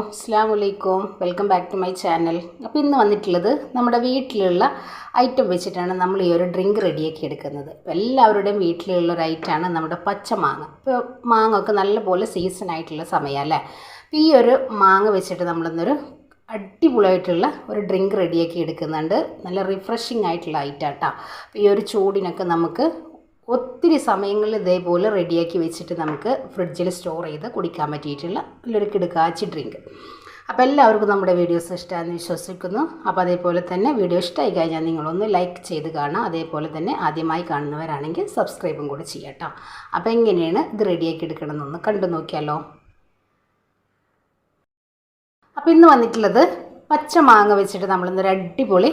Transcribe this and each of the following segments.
അസ്സലാമു അലൈക്കും. Welcome back to my channel. അപ്പോൾ ഇന്ന് വന്നിട്ടുള്ളത് നമ്മുടെ വീട്ടിലുള്ള ഐറ്റം വെച്ചിട്ടാണ് നമ്മൾ ഈ ഒരു ഡ്രിങ്ക് റെഡിയാക്കി എടുക്കുന്നത്. അപ്പോൾ എല്ലാവരുടെയും വീട്ടിലുള്ള ഒരു ഐറ്റമാണ് നമ്മുടെ പച്ചമാങ്ങ. ഇപ്പോൾ മാങ്ങ ഒക്കെ നല്ലപോലെ സീസൺ ആയിട്ടുള്ള സമയമല്ലേ. അപ്പോൾ ഈ ഒരു മാങ്ങ വെച്ചിട്ട് നമ്മളിന്നൊരു അടിപൊളിയായിട്ടുള്ള ഒരു ഡ്രിങ്ക് റെഡിയാക്കി എടുക്കുന്നുണ്ട്. നല്ല റിഫ്രഷിംഗ് ആയിട്ടുള്ള ഐറ്റം കേട്ടോ. അപ്പോൾ ഈ ഒരു ചൂടിനൊക്കെ നമുക്ക് ഒത്തിരി സമയങ്ങളിൽ ഇതേപോലെ റെഡിയാക്കി വെച്ചിട്ട് നമുക്ക് ഫ്രിഡ്ജിൽ സ്റ്റോർ ചെയ്ത് കുടിക്കാൻ പറ്റിയിട്ടുള്ള നല്ലൊരു കിടുക്കാച്ചി ഡ്രിങ്ക്. അപ്പോൾ എല്ലാവർക്കും നമ്മുടെ വീഡിയോസ് ഇഷ്ടമാണെന്ന് വിശ്വസിക്കുന്നു. അപ്പോൾ അതേപോലെ തന്നെ വീഡിയോ ഇഷ്ടമായി കഴിഞ്ഞാൽ നിങ്ങളൊന്ന് ലൈക്ക് ചെയ്ത് കാണാം. അതേപോലെ തന്നെ ആദ്യമായി കാണുന്നവരാണെങ്കിൽ സബ്സ്ക്രൈബും കൂടെ ചെയ്യട്ടോ. അപ്പോൾ എങ്ങനെയാണ് ഇത് റെഡിയാക്കി എടുക്കണമെന്നൊന്ന് കണ്ടു നോക്കിയാലോ. അപ്പോൾ ഇന്ന് വന്നിട്ടുള്ളത് പച്ച മാങ്ങ വെച്ചിട്ട് നമ്മളിന്നൊരു അടിപൊളി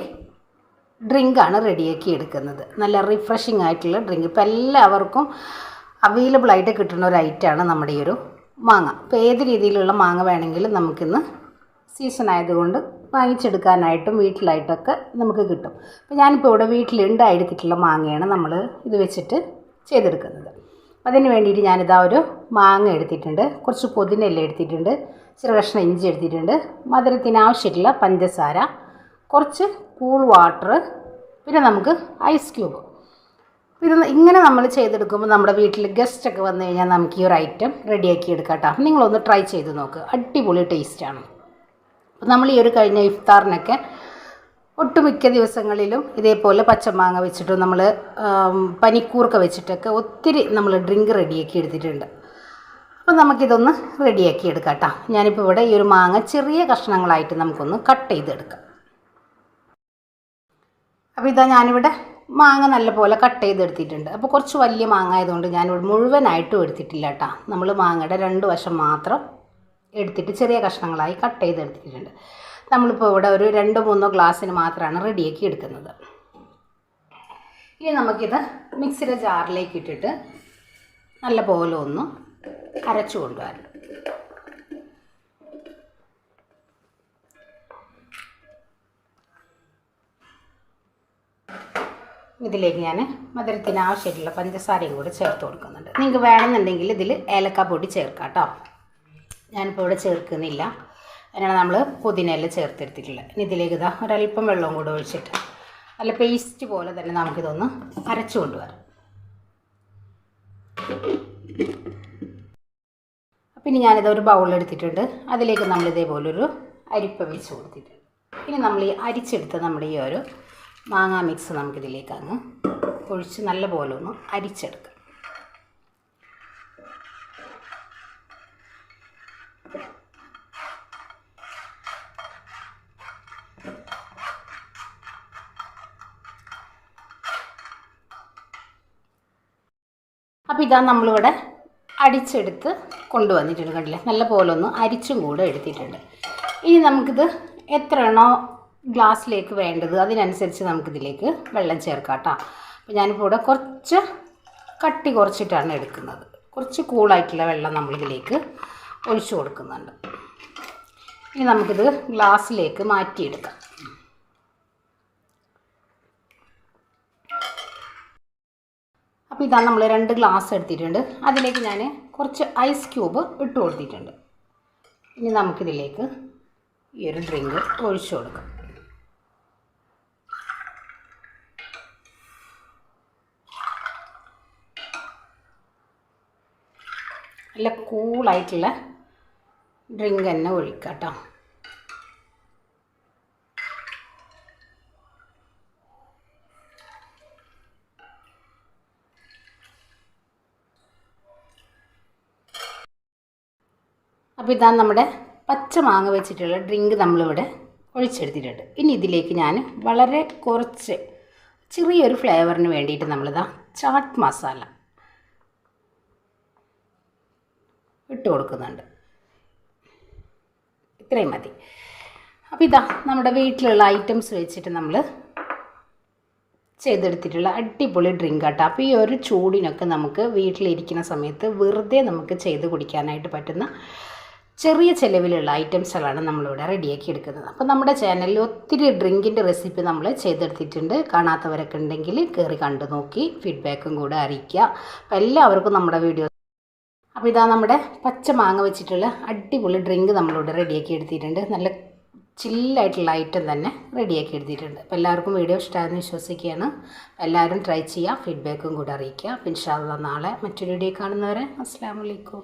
ഡ്രിങ്കാണ് റെഡിയാക്കി എടുക്കുന്നത്. നല്ല റിഫ്രഷിംഗ് ആയിട്ടുള്ള ഡ്രിങ്ക്. ഇപ്പോൾ എല്ലാവർക്കും അവൈലബിൾ ആയിട്ട് കിട്ടുന്ന ഒരു ഐറ്റമാണ് നമ്മുടെ ഈ ഒരു മാങ്ങ. ഇപ്പോൾ ഏത് രീതിയിലുള്ള മാങ്ങ വേണമെങ്കിലും നമുക്കിന്ന് സീസൺ ആയതുകൊണ്ട് വാങ്ങിച്ചെടുക്കാനായിട്ടും വീട്ടിലായിട്ടൊക്കെ നമുക്ക് കിട്ടും. അപ്പോൾ ഞാനിപ്പോൾ ഇവിടെ വീട്ടിലുണ്ടായെടുത്തിട്ടുള്ള മാങ്ങയാണ് നമ്മൾ ഇത് വെച്ചിട്ട് ചെയ്തെടുക്കുന്നത്. അതിന് വേണ്ടിയിട്ട് ഞാനിതാ ഒരു മാങ്ങ എടുത്തിട്ടുണ്ട്, കുറച്ച് പുതിനയില എടുത്തിട്ടുണ്ട്, ചെറു കഷ്ണം ഇഞ്ചി എടുത്തിട്ടുണ്ട്, മധുരത്തിന് ആവശ്യമായിട്ടുള്ള പഞ്ചസാര, കുറച്ച് കൂൾ വാട്ടർ, പിന്നെ നമുക്ക് ഐസ് ക്യൂബ്. ഇത് ഇങ്ങനെ നമ്മൾ ചെയ്തെടുക്കുമ്പോൾ നമ്മുടെ വീട്ടിൽ ഗസ്റ്റൊക്കെ വന്നു കഴിഞ്ഞാൽ നമുക്ക് ഈ ഒരു ഐറ്റം റെഡിയാക്കി എടുക്കാം കേട്ടോ. നിങ്ങളൊന്ന് ട്രൈ ചെയ്ത് നോക്ക്, അടിപൊളി ടേസ്റ്റാണ്. അപ്പോൾ നമ്മൾ ഈ ഒരു കഴിഞ്ഞ ഇഫ്താറിനൊക്കെ ഒട്ടുമിക്ക ദിവസങ്ങളിലും ഇതേപോലെ പച്ചമാങ്ങ വെച്ചിട്ടും നമ്മൾ പനിക്കൂർക്ക വെച്ചിട്ടൊക്കെ ഒത്തിരി നമ്മൾ ഡ്രിങ്ക് റെഡിയാക്കി എടുത്തിട്ടുണ്ട്. അപ്പോൾ നമുക്കിതൊന്ന് റെഡിയാക്കി എടുക്കാം കേട്ടോ. ഞാനിപ്പോൾ ഇവിടെ ഈ ഒരു മാങ്ങ ചെറിയ കഷ്ണങ്ങളായിട്ട് നമുക്കൊന്ന് കട്ട് ചെയ്തെടുക്കാം. അപ്പോൾ ഇതാ ഞാനിവിടെ മാങ്ങ നല്ലപോലെ കട്ട് ചെയ്തെടുത്തിട്ടുണ്ട്. അപ്പോൾ കുറച്ച് വലിയ മാങ്ങ ആയതുകൊണ്ട് ഞാനിവിടെ മുഴുവനായിട്ടും എടുത്തിട്ടില്ല കേട്ടോ. നമ്മൾ മാങ്ങയുടെ രണ്ട് വശം മാത്രം എടുത്തിട്ട് ചെറിയ കഷ്ണങ്ങളായി കട്ട് ചെയ്തെടുത്തിട്ടുണ്ട്. നമ്മളിപ്പോൾ ഇവിടെ ഒരു 2-3 ഗ്ലാസ്സിന് മാത്രമാണ് റെഡിയാക്കി എടുക്കുന്നത്. ഇനി നമുക്കിത് മിക്സിയുടെ ജാറിലേക്ക് ഇട്ടിട്ട് നല്ലപോലെ ഒന്ന് അരച്ചു കൊണ്ടുവരണം. ഇതിലേക്ക് ഞാൻ മധുരത്തിന് ആവശ്യമായിട്ടുള്ള പഞ്ചസാരയും കൂടി ചേർത്ത് കൊടുക്കുന്നുണ്ട്. നിങ്ങൾക്ക് വേണമെന്നുണ്ടെങ്കിൽ ഇതിൽ ഏലക്കാപ്പൊടി ചേർക്കാം കേട്ടോ. ഞാനിപ്പോൾ ഇവിടെ ചേർക്കുന്നില്ല. അതിനാണ് നമ്മൾ പുതിനയില ചേർത്തെടുത്തിട്ടുള്ളത്. ഇനി ഇതിലേക്ക് ഇതാ ഒരല്പം വെള്ളവും കൂടെ ഒഴിച്ചിട്ട് നല്ല പേസ്റ്റ് പോലെ തന്നെ നമുക്കിതൊന്ന് അരച്ചു കൊണ്ടുവരാം. അപ്പം ഇനി ഞാനിത് ഒരു ബൗളെടുത്തിട്ടുണ്ട്. അതിലേക്ക് നമ്മൾ ഇതേപോലൊരു അരിപ്പ വെച്ച് കൊടുത്തിട്ടുണ്ട്. ഇനി നമ്മൾ ഈ അരിച്ചെടുത്ത നമ്മുടെ ഈ ഒരു മാങ്ങാ മിക്സ് നമുക്കിതിലേക്ക് അങ്ങ് ഒഴിച്ച് നല്ലപോലെ ഒന്ന് അരിച്ചെടുക്കാം. അപ്പോൾ ഇതാ നമ്മളിവിടെ അടിച്ചെടുത്ത് കൊണ്ടുവന്നിട്ടുണ്ട്. കണ്ടില്ലേ, നല്ല പോലെ ഒന്ന് അരിച്ചും കൂടെ എടുത്തിട്ടുണ്ട്. ഇനി നമുക്കിത് എത്രയാണോ ഗ്ലാസ്സിലേക്ക് വേണ്ടത് അതിനനുസരിച്ച് നമുക്കിതിലേക്ക് വെള്ളം ചേർക്കാം കേട്ടോ. അപ്പോൾ ഞാനിപ്പോൾ ഇവിടെ കുറച്ച് കട്ടി കുറച്ചിട്ടാണ് എടുക്കുന്നത്. കുറച്ച് കൂളായിട്ടുള്ള വെള്ളം നമ്മളിതിലേക്ക് ഒഴിച്ചു കൊടുക്കുന്നുണ്ട്. ഇനി നമുക്കിത് ഗ്ലാസ്സിലേക്ക് മാറ്റിയെടുക്കാം. അപ്പോൾ ഇതാ നമ്മൾ 2 ഗ്ലാസ് എടുത്തിട്ടുണ്ട്. അതിലേക്ക് ഞാൻ കുറച്ച് ഐസ് ക്യൂബ് ഇട്ട് കൊടുത്തിട്ടുണ്ട്. ഇനി നമുക്കിതിലേക്ക് ഈ ഒരു ഡ്രിങ്ക് ഒഴിച്ചു കൊടുക്കാം. നല്ല കൂളായിട്ടുള്ള ഡ്രിങ്ക് തന്നെ ഒഴിക്കാം കേട്ടോ. അപ്പോൾ ഇതാണ് നമ്മുടെ പച്ച മാങ്ങ വെച്ചിട്ടുള്ള ഡ്രിങ്ക് നമ്മളിവിടെ ഒഴിച്ചെടുത്തിട്ടുണ്ട്. ഇനി ഇതിലേക്ക് ഞാൻ വളരെ കുറച്ച് ചെറിയൊരു ഫ്ലേവറിന് വേണ്ടിയിട്ട് നമ്മളിതാ ചാട്ട് മസാല ഇട്ട് കൊടുക്കുന്നുണ്ട്. ഇത്രയും മതി. അപ്പോൾ ഇതാ നമ്മുടെ വീട്ടിലുള്ള ഐറ്റംസ് വെച്ചിട്ട് നമ്മൾ ചെയ്തെടുത്തിട്ടുള്ള അടിപൊളി ഡ്രിങ്ക് കേട്ടോ. അപ്പോൾ ഈ ഒരു ചൂടിനൊക്കെ നമുക്ക് വീട്ടിലിരിക്കുന്ന സമയത്ത് വെറുതെ നമുക്ക് ചെയ്ത് കുടിക്കാനായിട്ട് പറ്റുന്ന ചെറിയ ചിലവിലുള്ള ഐറ്റംസുകളാണ് നമ്മളിവിടെ റെഡിയാക്കി എടുക്കുന്നത്. അപ്പോൾ നമ്മുടെ ചാനലിൽ ഒത്തിരി ഡ്രിങ്കിൻ്റെ റെസിപ്പി നമ്മൾ ചെയ്തെടുത്തിട്ടുണ്ട്. കാണാത്തവരൊക്കെ ഉണ്ടെങ്കിൽ കയറി കണ്ടു നോക്കി ഫീഡ്ബാക്കും കൂടെ അറിയിക്കുക. അപ്പോൾ എല്ലാവർക്കും നമ്മുടെ വീഡിയോ അപ്പോൾ ഇതാ നമ്മുടെ പച്ച മാങ്ങ വെച്ചിട്ടുള്ള അടിപൊളി ഡ്രിങ്ക് നമ്മളിവിടെ റെഡിയാക്കി എടുത്തിട്ടുണ്ട്. നല്ല ചില്ലായിട്ടുള്ള ഐറ്റം തന്നെ റെഡിയാക്കി എടുത്തിട്ടുണ്ട്. അപ്പോൾ എല്ലാവർക്കും വീഡിയോ ഇഷ്ടമായെന്ന് വിശ്വസിക്കുകയാണ്. എല്ലാവരും ട്രൈ ചെയ്യുക, ഫീഡ്ബാക്കും കൂടെ അറിയിക്കുക. അപ്പോൾ ഇൻഷാ അല്ലാഹ് നാളെ മറ്റൊരു വീഡിയോ കാണുന്നവരെ അസ്സലാമു അലൈക്കും.